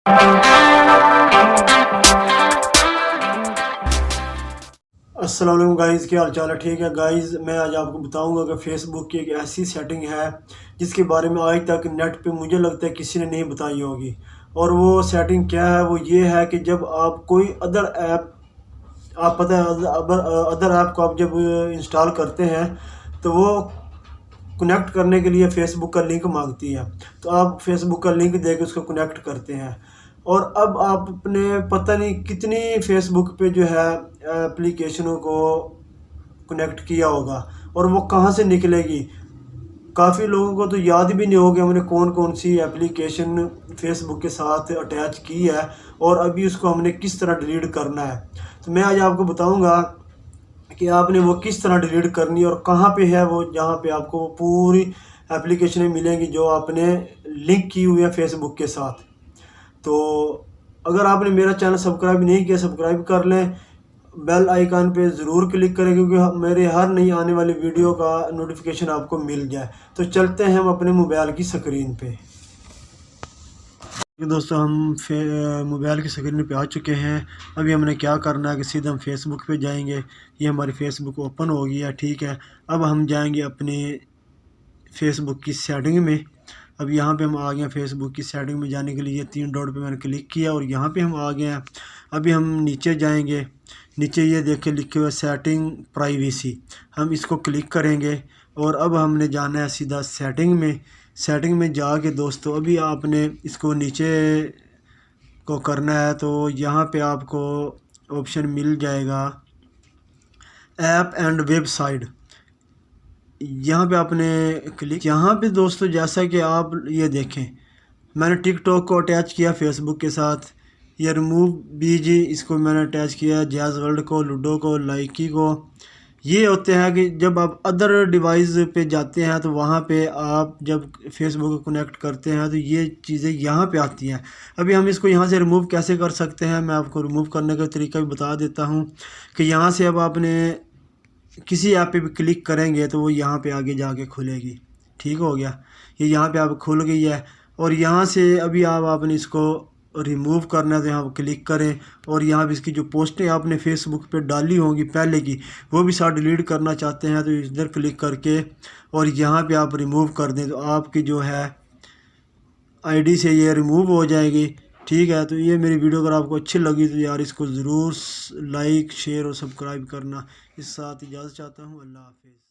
السلام علیکم گائز، کیا حال چال ہے؟ ٹھیک ہے گائز، میں آج آپ کو بتاؤں گا کہ فیس بک کی ایک ایسی سیٹنگ ہے جس کے بارے میں آج تک نیٹ پہ مجھے لگتا ہے کسی نے نہیں بتائی ہوگی۔ اور وہ سیٹنگ کیا ہے؟ وہ یہ ہے کہ جب آپ کوئی ادر ایپ، آپ پتہ ہے ادر ایپ کو آپ جب انسٹال کرتے ہیں تو وہ کنیکٹ کرنے کے لیے فیس بک کا لنک مانگتی ہے، تو آپ فیس بک کا لنک دے کے اس کو کنیکٹ کرتے ہیں۔ اور اب آپ اپنے پتہ نہیں کتنی فیس بک پہ جو ہے اپلیکیشنوں کو کنیکٹ کیا ہوگا، اور وہ کہاں سے نکلے گی؟ کافی لوگوں کو تو یاد بھی نہیں ہوگا ہم نے کون کون سی اپلیکیشن فیس بک کے ساتھ اٹیچ کی ہے، اور ابھی اس کو ہم نے کس طرح ڈیلیٹ کرنا ہے۔ تو میں آج آپ کو بتاؤں گا کہ آپ نے وہ کس طرح ڈیلیٹ کرنی ہے، اور کہاں پہ ہے وہ جہاں پہ آپ کو پوری اپلیکیشنیں ملیں گی جو آپ نے لنک کی ہوئی ہے فیس بک کے ساتھ۔ تو اگر آپ نے میرا چینل سبسکرائب نہیں کیا، سبسکرائب کر لیں، بیل آئیکن پہ ضرور کلک کریں کیونکہ میرے ہر نئی آنے والی ویڈیو کا نوٹیفیکیشن آپ کو مل جائے۔ تو چلتے ہیں ہم اپنے موبائل کی سکرین پہ۔ دوستو، ہم موبائل کی سکرین پہ آ چکے ہیں۔ ابھی ہم نے کیا کرنا ہے کہ سیدھا ہم فیس بک پہ جائیں گے۔ یہ ہماری فیس بک اوپن ہو گئی ہے، ٹھیک ہے۔ اب ہم جائیں گے اپنے فیس بک کی سیٹنگ میں۔ اب یہاں پہ ہم آ گئے ہیں فیس بک کی سیٹنگ میں جانے کے لیے، 3 ڈاٹ پہ میں نے کلک کیا اور یہاں پہ ہم آ گئے ہیں۔ ابھی ہم نیچے جائیں گے، نیچے یہ دیکھیں لکھے ہوئے سیٹنگ پرائیویسی، ہم اس کو کلک کریں گے۔ اور اب ہم نے جانا ہے سیدھا سیٹنگ میں۔ سیٹنگ میں جا کے دوستو ابھی آپ نے اس کو نیچے کو کرنا ہے، تو یہاں پہ آپ کو آپشن مل جائے گا ایپ اینڈ ویب سائٹ، یہاں پہ آپ نے کلک۔ یہاں پہ دوستو جیسا کہ آپ یہ دیکھیں، میں نے ٹک ٹاک کو اٹیچ کیا فیس بک کے ساتھ، یہ ریموو بی جی اس کو میں نے اٹیچ کیا، جیز ورلڈ کو، لوڈو کو، لائکی کو۔ یہ ہوتے ہیں کہ جب آپ ادر ڈیوائس پہ جاتے ہیں تو وہاں پہ آپ جب فیس بک کو کنیکٹ کرتے ہیں تو یہ چیزیں یہاں پہ آتی ہیں۔ ابھی ہم اس کو یہاں سے ریموو کیسے کر سکتے ہیں، میں آپ کو ریموو کرنے کا طریقہ بھی بتا دیتا ہوں کہ یہاں سے اب آپ نے کسی ایپ پہ بھی کلک کریں گے تو وہ یہاں پہ آگے جا کے کھلے گی، ٹھیک ہو گیا۔ یہ یہاں پہ آپ کھل گئی ہے، اور یہاں سے ابھی آپ نے اس کو ریموو کرنا ہے تو یہاں کلک کریں، اور یہاں پہ اس کی جو پوسٹیں آپ نے فیس بک پہ ڈالی ہوں گی پہلے کی وہ بھی ساتھ ڈیلیٹ کرنا چاہتے ہیں تو ادھر کلک کر کے اور یہاں پہ آپ ریموو کر دیں تو آپ کی جو ہے آئی ڈی سے یہ ریموو ہو جائے گی، ٹھیک ہے۔ تو یہ میری ویڈیو اگر آپ کو اچھی لگی تو یار اس کو ضرور لائک، شیئر اور سبسکرائب کرنا۔ اس ساتھ اجازت چاہتا ہوں، اللہ حافظ۔